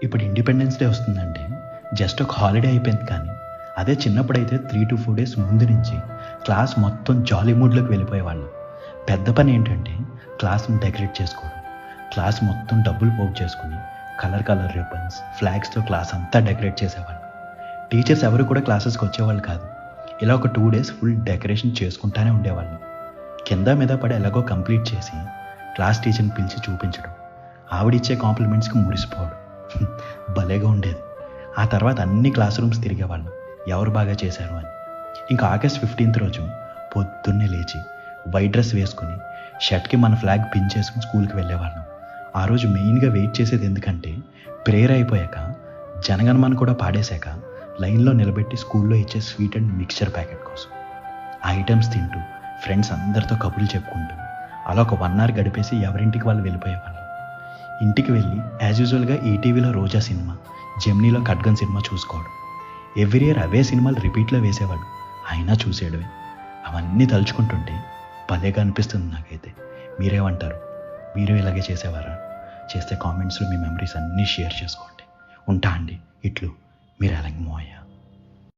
ఇప్పుడు independence day వస్తుందంటే just ఒక హాలిడే అయిపోయింది, కానీ అదే చిన్నప్పుడైతే 3 to 4 డేస్ ముందు నుంచి క్లాస్ మొత్తం జాలీ మూడ్లోకి వెళ్ళిపోయేవాళ్ళం. పెద్ద పని ఏంటంటే క్లాస్ని డెకరేట్ చేసుకోవడం, క్లాస్ మొత్తం డబ్బులు పోగు చేసుకుని కలర్ కలర్ రిబ్బన్స్, ఫ్లాగ్స్తో క్లాస్ అంతా డెకరేట్ చేసేవాళ్ళు. టీచర్స్ ఎవరు కూడా క్లాసెస్కి వచ్చేవాళ్ళు కాదు. ఇలా ఒక 2 డేస్ ఫుల్ డెకరేషన్ చేసుకుంటానే ఉండేవాళ్ళం. కింద మీద పడి ఎలాగో కంప్లీట్ చేసి క్లాస్ టీచర్ని పిలిచి చూపించడం, ఆవిడిచ్చే కాంప్లిమెంట్స్కి మురిసిపోవడం భలేగా ఉండేది. ఆ తర్వాత అన్ని క్లాస్ రూమ్స్ తిరిగేవాళ్ళం ఎవరు బాగా చేశారు అని. ఇంకా ఆగస్ట్ 15th రోజు పొద్దున్నే లేచి వైట్ డ్రెస్ వేసుకుని షర్ట్కి మన ఫ్లాగ్ పిన్ చేసుకుని స్కూల్కి వెళ్ళేవాళ్ళం. ఆ రోజు మెయిన్గా వెయిట్ చేసేది ఎందుకంటే ప్రేయర్ అయిపోయాక జనగణమన కూడా పాడేశాక లైన్లో నిలబెట్టి స్కూల్లో ఇచ్చే స్వీట్ అండ్ మిక్చర్ ప్యాకెట్ కోసం. ఆ ఐటమ్స్ తింటూ ఫ్రెండ్స్ అందరితో కబుర్లు చెప్పుకుంటూ అలా ఒక 1 hour గడిపేసి ఎవరింటికి వాళ్ళు వెళ్ళిపోయేవాళ్ళం. ఇంటికి వెళ్ళి యాజ్ యూజువల్గా ఈటీవీలో రోజా సినిమా, జెమినీలో ఖడ్గన్ సినిమా చూసుకోవడం. ఎవ్రీ ఇయర్ అవే సినిమాలు రిపీట్లో వేసేవాడు, అయినా చూసేయడమే. అవన్నీ తలుచుకుంటుంటే భలేగా అనిపిస్తుంది నాకైతే. మీరేమంటారు? మీరు ఇలాగే చేసేవారా? చేస్తే కామెంట్స్లో మీ మెమరీస్ అన్నీ షేర్ చేసుకోండి. ఉంటా అండి. ఇట్లు మీరు అలాగే మోయ.